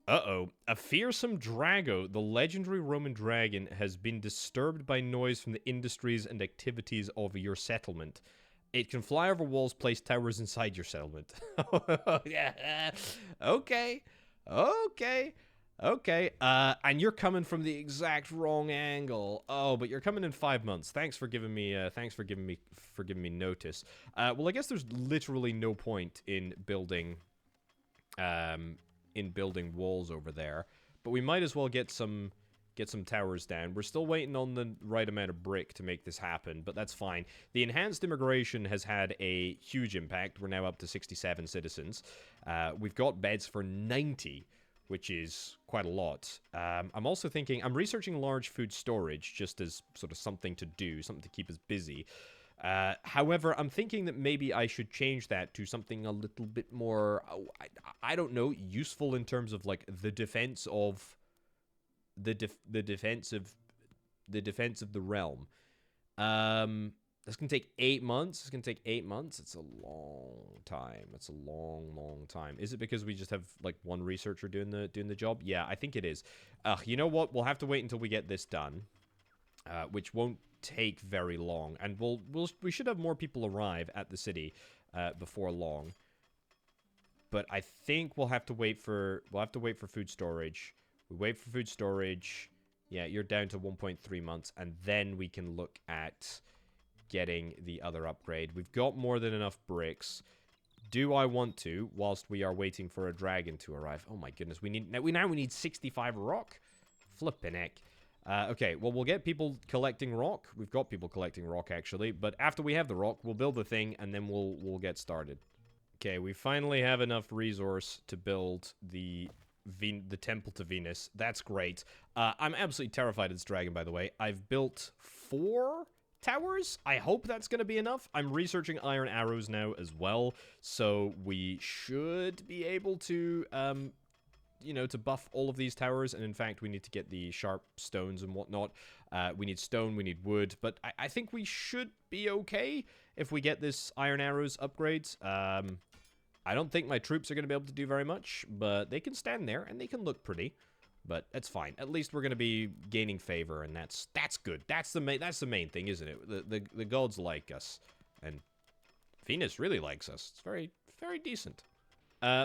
Uh-oh. A fearsome Drago, the legendary Roman dragon, has been disturbed by noise from the industries and activities of your settlement. It can fly over walls, place towers inside your settlement. Yeah. Okay. And you're coming from the exact wrong angle. Oh, but you're coming in 5 months. Thanks for giving me notice. Well, I guess there's literally no point in building walls over there, but we might as well get some towers down. We're still waiting on the right amount of brick to make this happen, but that's fine. The enhanced immigration has had a huge impact. We're now up to 67 citizens. We've got beds for 90, which is quite a lot. I'm also thinking, I'm researching large food storage just as sort of something to do, something to keep us busy. However, I'm thinking that maybe I should change that to something a little bit more, I don't know, useful in terms of, like, the defense of the defense of the realm. That's gonna take 8 months. It's a long time. It's a long time. Is it because we just have, like, one researcher doing the job? Yeah, I think it is. You know what? We'll have to wait until we get this done, which won't take very long, and we should have more people arrive at the city before long. But I think we'll have to wait for food storage. We wait for food storage. Yeah, you're down to 1.3 months, and then we can look at getting the other upgrade. We've got more than enough bricks. Do I want to, whilst we are waiting for a dragon to arrive? Oh my goodness, we need 65 rock. Flippin' heck. Okay, well, we'll get people collecting rock. We've got people collecting rock, actually. But after we have the rock, we'll build the thing, and then we'll get started. Okay, we finally have enough resource to build the temple to Venus. That's great. I'm absolutely terrified of this dragon, by the way. I've built 4 towers. I hope that's going to be enough. I'm researching iron arrows now as well, so we should be able to to buff all of these towers, and in fact, we need to get the sharp stones and whatnot. We need stone, we need wood, but I think we should be okay if we get this iron arrows upgrades. I don't think my troops are going to be able to do very much, but they can stand there, and they can look pretty, but that's fine. At least we're going to be gaining favor, and that's good. That's the main thing, isn't it? The gods like us, and Venus really likes us. It's very, very decent.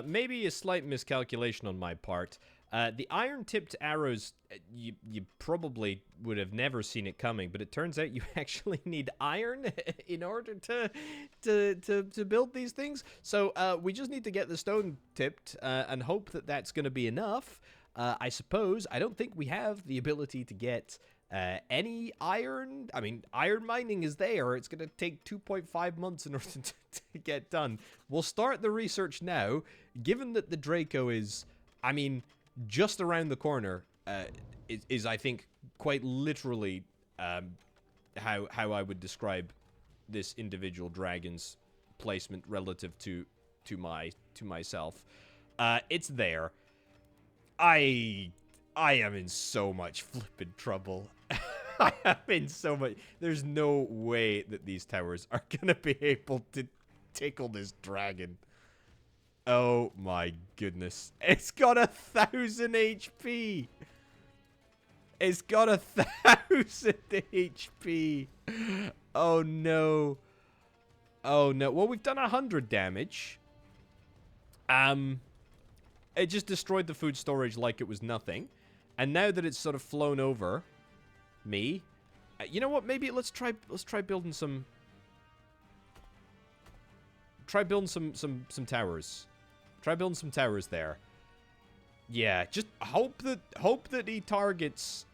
Maybe a slight miscalculation on my part. The iron-tipped arrows, you probably would have never seen it coming, but it turns out you actually need iron in order to build these things. So we just need to get the stone tipped and hope that that's going to be enough. I suppose. I don't think we have the ability to get any iron. I mean, iron mining is there. It's going to take 2.5 months in order to get done. We'll start the research now, given that the Draco is, I mean, just around the corner, is I think, quite literally how I would describe this individual dragon's placement relative to myself. It's there. I am in so much flippin' trouble. I am in so much. There's no way that these towers are gonna be able to tickle this dragon. Oh my goodness. It's got 1,000 HP. It's got 1,000 HP. Oh no. Oh no. Well, we've done 100 damage. It just destroyed the food storage like it was nothing. And now that it's sort of flown over me, you know what? Maybe let's try building some some towers. Try building some towers there. Yeah, just hope that he targets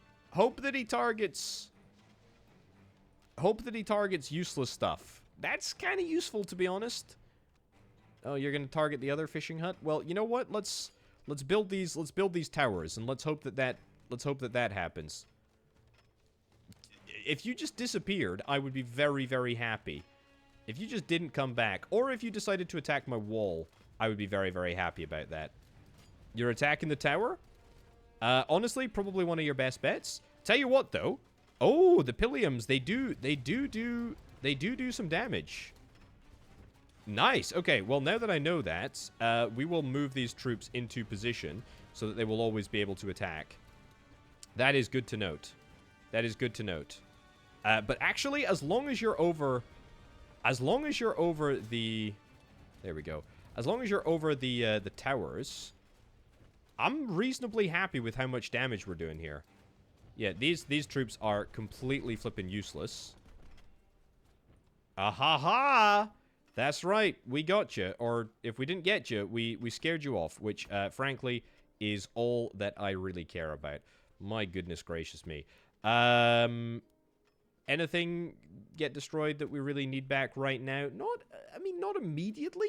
useless stuff. That's kind of useful, to be honest. Oh, you're gonna target the other fishing hut? Well, you know what? Let's build these towers, and let's hope that happens. If you just disappeared, I would be very, very happy. If you just didn't come back, or if you decided to attack my wall, I would be very, very happy about that. You're attacking the tower? Honestly, probably one of your best bets. Tell you what, though. Oh, the Pilliums, they do some damage. Nice. Okay, well, now that I know that, we will move these troops into position so that they will always be able to attack. That is good to note. That is good to note. But actually, as long as you're over the... There we go. As long as you're over the towers, I'm reasonably happy with how much damage we're doing here. Yeah, these troops are completely flippin' useless. Ahaha! That's right, we got you. Or if we didn't get you, we scared you off, which, frankly, is all that I really care about. My goodness gracious me. Anything get destroyed that we really need back right now? Not immediately.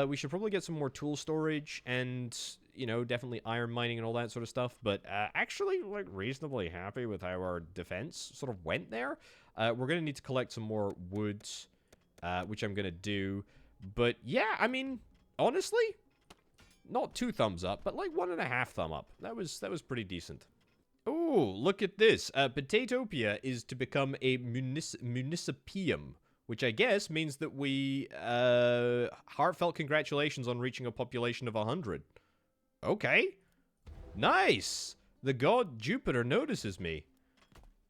We should probably get some more tool storage and, you know, definitely iron mining and all that sort of stuff. But actually, like, reasonably happy with how our defense sort of went there. We're going to need to collect some more wood, which I'm going to do. But, yeah, I mean, honestly, not 2 thumbs up, but like 1.5 thumb up. That was pretty decent. Oh, look at this. Potatopia is to become a municipium, which I guess means that we, heartfelt congratulations on reaching a population of 100. Okay. Nice. The god Jupiter notices me.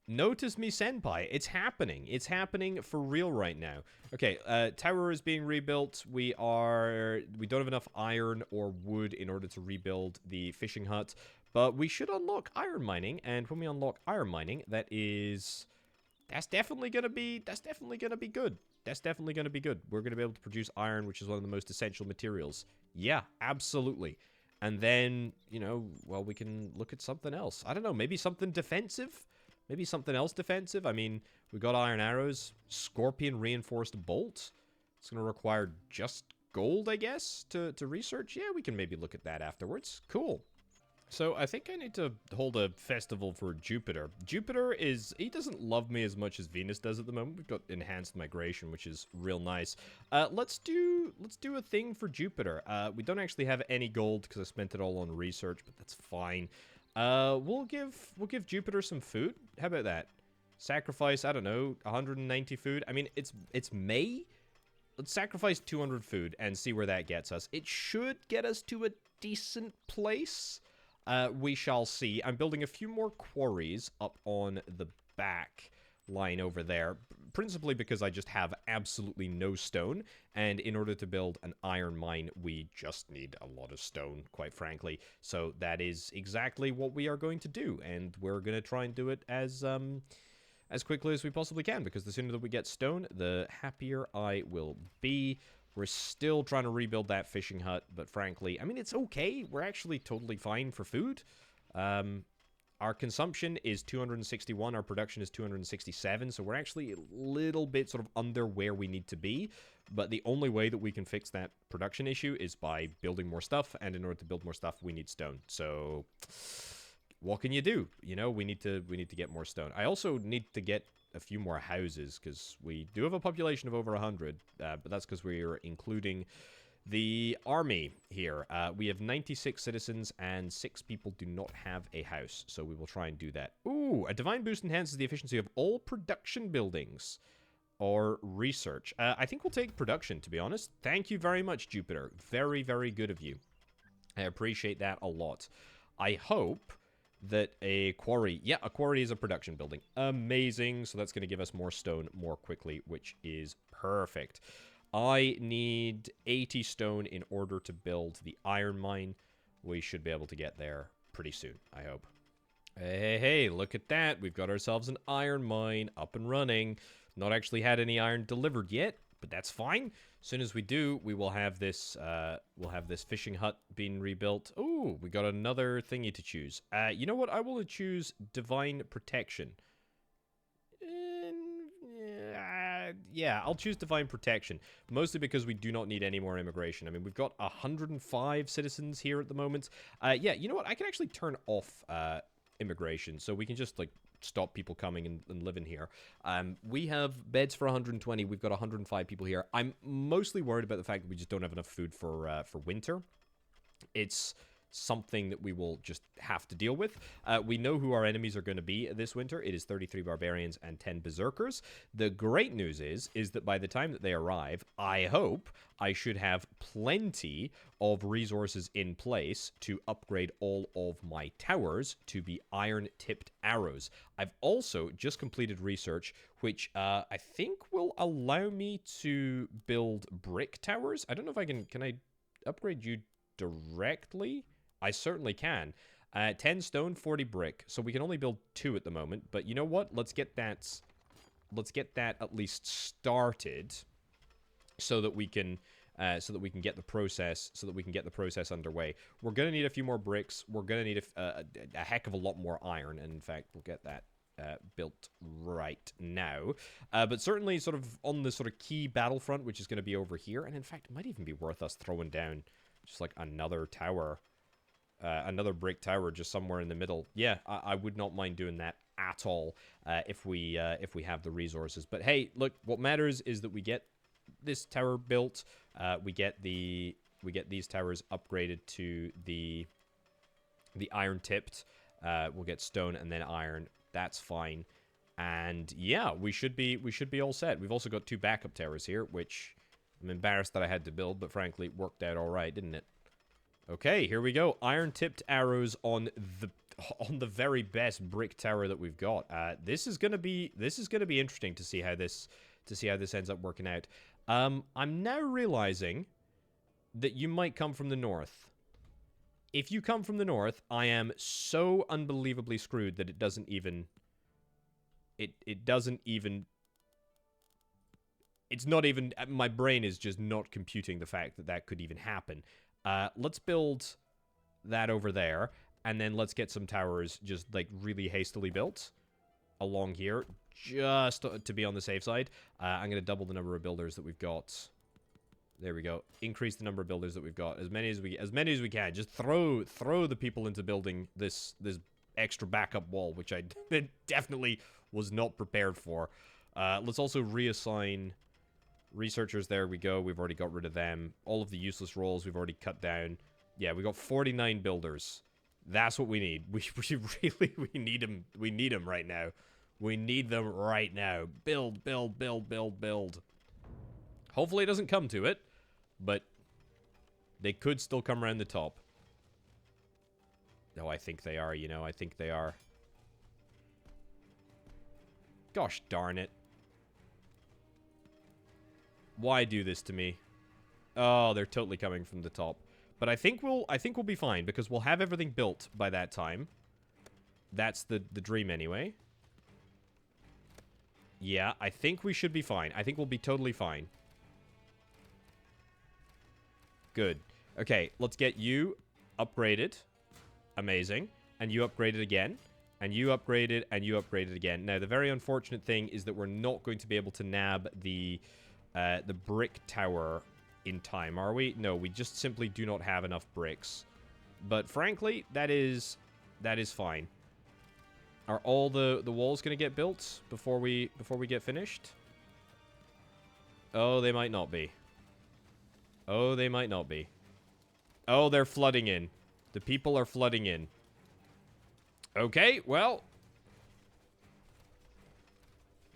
Notice me, senpai. It's happening. It's happening for real right now. Okay, tower is being rebuilt. We don't have enough iron or wood in order to rebuild the fishing hut, but we should unlock iron mining, and when we unlock iron mining, that's definitely gonna be good. That's definitely gonna be good. We're gonna be able to produce iron, which is one of the most essential materials. Yeah, absolutely. And then, you know, well, we can look at something else. I don't know, maybe something defensive? Maybe something else defensive? I mean, we got iron arrows, scorpion reinforced bolt. It's gonna require just gold, I guess, to research. Yeah, we can maybe look at that afterwards. Cool. So, I think I need to hold a festival for Jupiter. Jupiter he doesn't love me as much as Venus does at the moment. We've got enhanced migration, which is real nice. Let's do a thing for Jupiter. We don't actually have any gold because I spent it all on research, but that's fine. We'll give Jupiter some food. How about that? Sacrifice, I don't know, 190 food. I mean, it's May. Let's sacrifice 200 food and see where that gets us. It should get us to a decent place. We shall see. I'm building a few more quarries up on the back, line over there, principally because I just have absolutely no stone, and in order to build an iron mine, we just need a lot of stone, quite frankly. So that is exactly what we are going to do, and we're going to try and do it as quickly as we possibly can, because the sooner that we get stone, the happier I will be. We're still trying to rebuild that fishing hut, but frankly, I mean, it's okay. We're actually totally fine for food. Our consumption is 261, our production is 267, so we're actually a little bit sort of under where we need to be, but the only way that we can fix that production issue is by building more stuff, and in order to build more stuff, we need stone. So what can you do? You know, we need to get more stone. I also need to get a few more houses, because we do have a population of over 100, but that's because we're including the army here. We have 96 citizens, and 6 people do not have a house, so we will try and do that. Ooh, a divine boost enhances the efficiency of all production buildings or research. I think we'll take production, to be honest. Thank you very much, Jupiter. Very, very good of you. I appreciate that a lot. I hope that a quarry... Yeah, a quarry is a production building. Amazing. So that's going to give us more stone more quickly, which is perfect. I need 80 stone in order to build the iron mine. We should be able to get there pretty soon, I hope. Hey, look at that. We've got ourselves an iron mine up and running. Not actually had any iron delivered yet, but that's fine. As soon as we do, we will have this fishing hut being rebuilt. Ooh, we got another thingy to choose. You know what? I will choose divine protection. Yeah, I'll choose divine protection, mostly because we do not need any more immigration. I mean, we've got 105 citizens here at the moment. Yeah, you know what? I can actually turn off immigration, so we can just, like, stop people coming and living here. We have beds for 120. We've got 105 people here. I'm mostly worried about the fact that we just don't have enough food for winter. It's something that we will just have to deal with. We know who our enemies are going to be this winter. It is 33 barbarians and 10 berserkers. The great news is that by the time that they arrive, I hope I should have plenty of resources in place to upgrade all of my towers to be iron-tipped arrows. I've also just completed research, which I think will allow me to build brick towers. I don't know if I can I upgrade you directly? I certainly can. 10 stone, 40 brick. So we can only build 2 at the moment. But you know what? Let's get that at least started, so that we can get the process underway. We're gonna need a few more bricks. We're gonna need a heck of a lot more iron. And in fact, we'll get that built right now. But certainly, sort of on the sort of key battlefront, which is going to be over here. And in fact, it might even be worth us throwing down just like another tower. Another brick tower just somewhere in the middle. Yeah, I would not mind doing that at all if we have the resources. But hey, look, what matters is that we get this tower built. We get these towers upgraded to the iron tipped. We'll get stone and then iron. That's fine. And yeah, we should be all set. We've also got 2 backup towers here, which I'm embarrassed that I had to build, but frankly, it worked out all right, didn't it? Okay, here we go. Iron-tipped arrows on the very best brick tower that we've got. This is gonna be interesting to see how this ends up working out. I'm now realizing that you might come from the north. If you come from the north, I am so unbelievably screwed that it doesn't even. It's not even. My brain is just not computing the fact that that could even happen. Let's build that over there, and then let's get some towers just, like, really hastily built along here, just to be on the safe side. I'm going to double the number of builders that we've got. There we go. Increase the number of builders that we've got. As many as we can. Just throw the people into building this extra backup wall, which I definitely was not prepared for. Let's also reassign researchers. There we go. We've already got rid of them. All of the useless roles we've already cut down. Yeah, we got 49 builders. That's what we need. We need them. We need them right now. We need them right now. Build. Hopefully it doesn't come to it, but they could still come around the top. No, I think they are, you know. I think they are. Gosh darn it. Why do this to me? Oh, they're totally coming from the top. But I think we'll be fine because we'll have everything built by that time. That's the dream anyway. Yeah, I think we should be fine. I think we'll be totally fine. Good. Okay, let's get you upgraded. Amazing. And you upgraded again. And you upgraded, and you upgraded again. Now, the very unfortunate thing is that we're not going to be able to nab the brick tower in time, are we? No, we just simply do not have enough bricks. But frankly, that is fine. Are all the walls going to get built before we get finished? Oh, they might not be. Oh, they might not be. Oh, they're flooding in. The people are flooding in. Okay, well.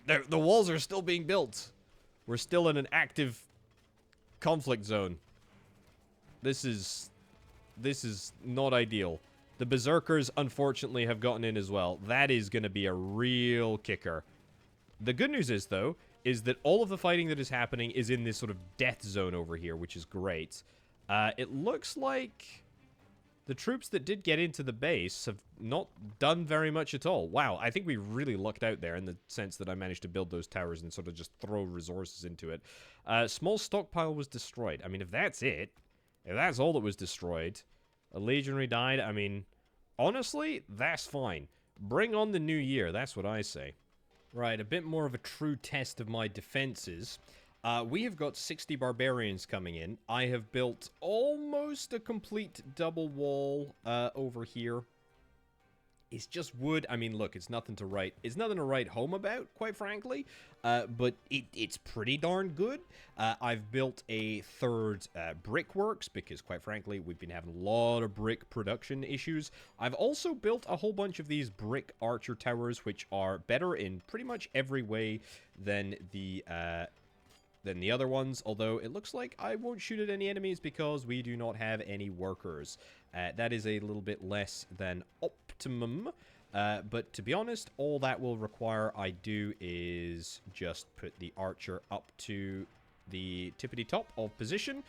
The walls are still being built. We're still in an active conflict zone. This is not ideal. The Berserkers, unfortunately, have gotten in as well. That is going to be a real kicker. The good news is, though, is that all of the fighting that is happening is in this sort of death zone over here, which is great. It looks like the troops that did get into the base have not done very much at all. Wow, I think we really lucked out there in the sense that I managed to build those towers and sort of just throw resources into it. Small stockpile was destroyed. I mean, if that's it, if that's all that was destroyed, a legionary died, I mean, honestly, that's fine. Bring on the new year, that's what I say. Right, a bit more of a true test of my defenses. We have got 60 barbarians coming in. I have built almost a complete double wall over here. It's just wood. I mean, look, it's nothing to write home about, quite frankly. But it's pretty darn good. I've built a third brickworks because, quite frankly, we've been having a lot of brick production issues. I've also built a whole bunch of these brick archer towers, which are better in pretty much every way than the other ones, although it looks like I won't shoot at any enemies because we do not have any workers. That is a little bit less than optimum, but to be honest, all that will require I do is just put the archer up to the tippity top of position.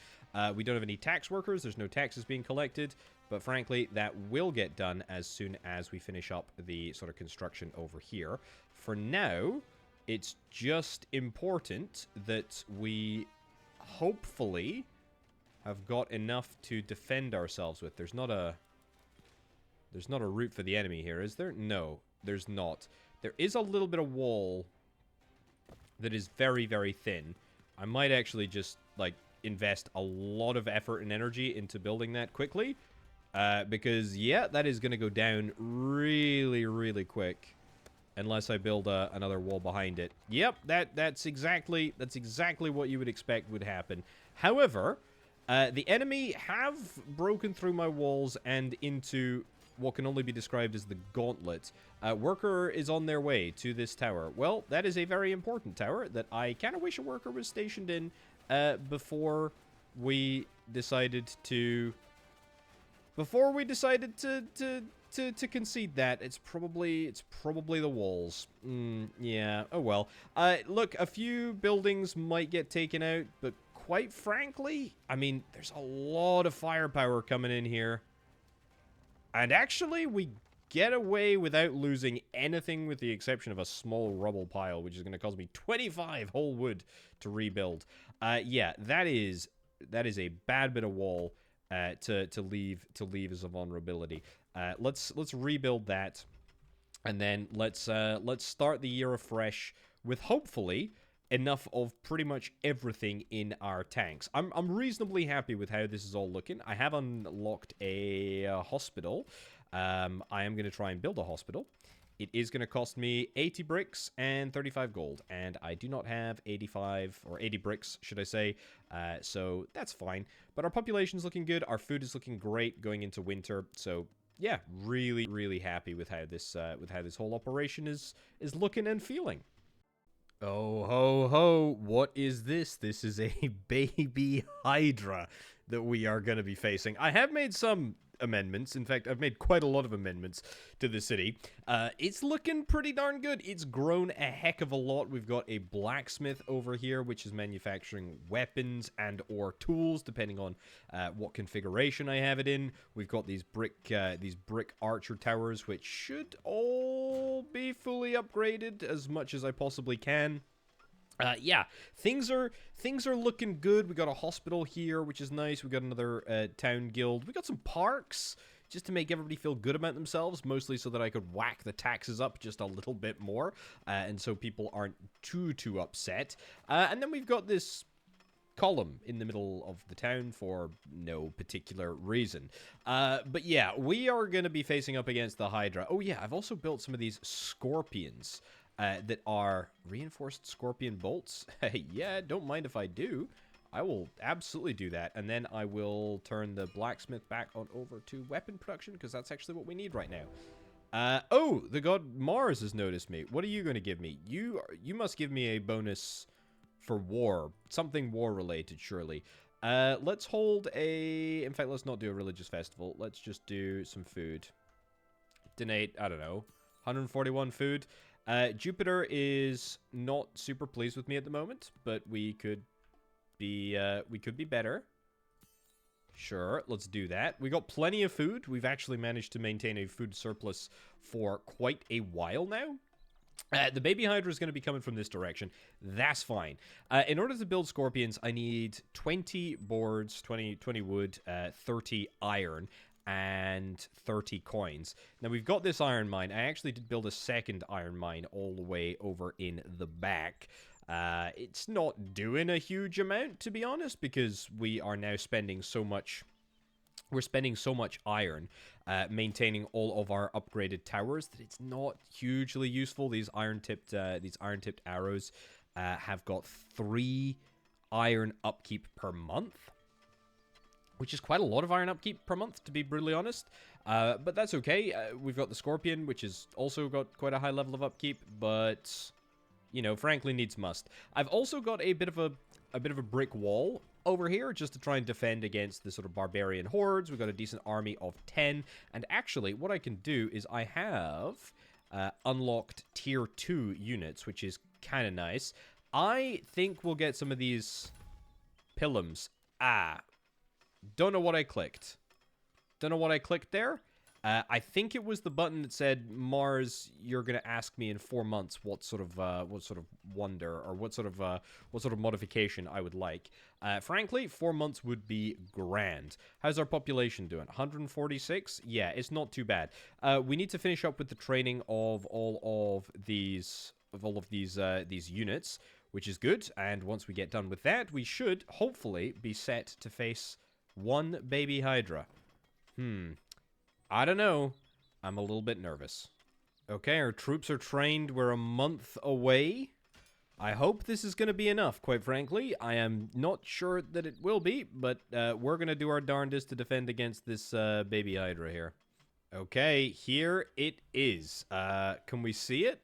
We don't have any tax workers, there's no taxes being collected, but frankly, that will get done as soon as we finish up the sort of construction over here. For now, it's just important that we hopefully have got enough to defend ourselves with. There's not a route for the enemy here, is there? No, there's not. There is a little bit of wall that is very, very thin. I might actually just, like, invest a lot of effort and energy into building that quickly. Because, yeah, that is going to go down really, really quick. Unless I build another wall behind it. Yep, that's exactly what you would expect would happen. However, the enemy have broken through my walls and into what can only be described as the gauntlet. Worker is on their way to this tower. Well, that is a very important tower that I kind of wish a worker was stationed in before we decided to concede that. It's probably the walls. Yeah, oh well. Look, a few buildings might get taken out, but quite frankly, I mean, there's a lot of firepower coming in here. And actually, we get away without losing anything with the exception of a small rubble pile, which is going to cost me 25 whole wood to rebuild. Yeah, that is a bad bit of wall to leave as a vulnerability. Let's rebuild that, and then let's start the year afresh with hopefully enough of pretty much everything in our tanks. I'm reasonably happy with how this is all looking. I have unlocked a hospital. I am going to try and build a hospital. It is going to cost me 80 bricks and 35 gold, and I do not have 85 or 80 bricks, should I say, so that's fine. But our population's looking good. Our food is looking great going into winter, so yeah, really, really happy with how this whole operation is looking and feeling. Oh, ho, ho, what is this? This is a baby Hydra. that we are going to be facing. I have made some amendments. In fact, I've made quite a lot of amendments to the city. It's looking pretty darn good. It's grown a heck of a lot. We've got a blacksmith over here, which is manufacturing weapons and or tools, depending on what configuration I have it in. We've got these brick archer towers, which should all be fully upgraded as much as I possibly can. Yeah, things are looking good. We got a hospital here, which is nice. We got another town guild. We got some parks just to make everybody feel good about themselves, mostly so that I could whack the taxes up just a little bit more, and so people aren't too upset. And then we've got this column in the middle of the town for no particular reason. But yeah, we are going to be facing up against the Hydra. Oh yeah, I've also built some of these scorpions. That are reinforced scorpion bolts. Yeah, don't mind if I do. I will absolutely do that. And then I will turn the blacksmith back on over to weapon production, because that's actually what we need right now. Oh, the god Mars has noticed me. What are you going to give me? You must give me a bonus for war. Something war-related, surely. Let's hold a... In fact, let's not do a religious festival. Let's just do some food. Donate, I don't know, 141 food. Jupiter is not super pleased with me at the moment, but we could be better. Sure, let's do that. We got plenty of food. We've actually managed to maintain a food surplus for quite a while now. The baby Hydra is going to be coming from this direction. That's fine. In order to build scorpions, I need 20 boards, 20 wood, 30 iron, and 30 coins. Now, we've got this iron mine. I actually did build a second iron mine all the way over in the back. It's not doing a huge amount, to be honest, because we are now spending so much... We're spending so much iron maintaining all of our upgraded towers that it's not hugely useful. These iron-tipped arrows have got 3 iron upkeep per month, which is quite a lot of iron upkeep per month, to be brutally honest. But that's okay. We've got the Scorpion, which has also got quite a high level of upkeep, but, you know, frankly, needs must. I've also got a bit of a brick wall over here, just to try and defend against the sort of barbarian hordes. We've got a decent army of 10, and actually, what I can do is I have unlocked tier 2 units, which is kind of nice. I think we'll get some of these pilums. Don't know what I clicked. Don't know what I clicked there. I think it was the button that said, Mars, you're going to ask me in 4 months what sort of wonder or what sort of modification I would like. Frankly, 4 months would be grand. How's our population doing? 146? Yeah, it's not too bad. We need to finish up with the training of all of these units, which is good. And once we get done with that, we should hopefully be set to face one baby Hydra. I don't know. I'm a little bit nervous. Okay, our troops are trained. We're a month away. I hope this is going to be enough, quite frankly. I am not sure that it will be, but we're going to do our darndest to defend against this baby Hydra here. Okay, here it is. Can we see it?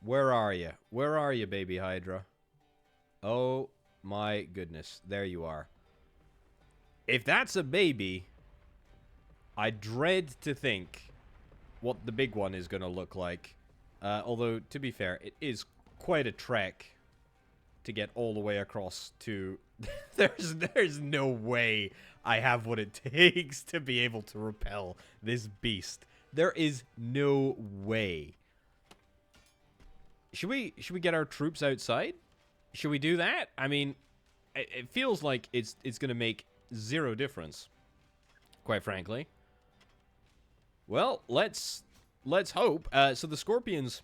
Where are you? Where are you, baby Hydra? Oh my goodness. There you are. If that's a baby, I dread to think what the big one is going to look like. Although, to be fair, it is quite a trek to get all the way across to... there's no way I have what it takes to be able to repel this beast. There is no way. Should we get our troops outside? Should we do that? I mean, it feels like it's going to make 0 difference, quite frankly. Well, let's hope. So the Scorpions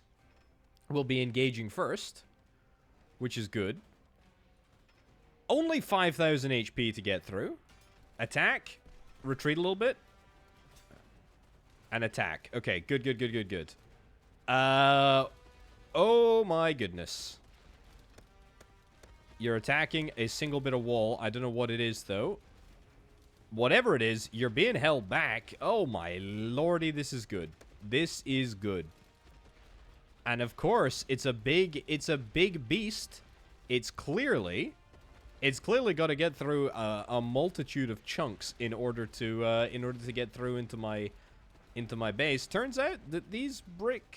will be engaging first, which is good. Only 5,000 HP to get through. Attack. Retreat a little bit. And attack. Okay, good. Oh my goodness. You're attacking a single bit of wall. I don't know what it is, though. Whatever it is, you're being held back. Oh my lordy, this is good. This is good. And of course, it's a big beast. It's clearly It's clearly got to get through a multitude of chunks in order to get through into my base. Turns out that these brick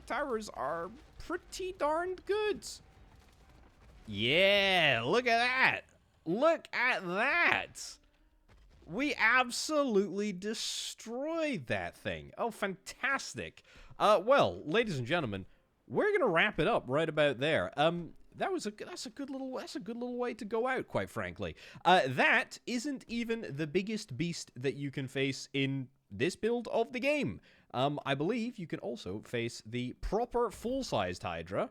towers are pretty darned good. Yeah, look at that. Look at that. We absolutely destroyed that thing. Oh, fantastic. Well, ladies and gentlemen, we're gonna wrap it up right about there. That's a good little way to go out, quite frankly. That isn't even the biggest beast that you can face in this build of the game. I believe you can also face the proper full-sized Hydra.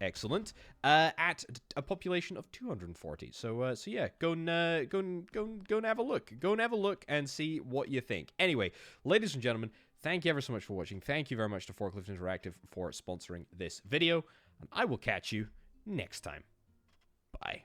Excellent. At a population of 240. So yeah, go and have a look. Go and have a look and see what you think. Anyway, ladies and gentlemen, thank you ever so much for watching. Thank you very much to Forklift Interactive for sponsoring this video, and I will catch you next time. Bye.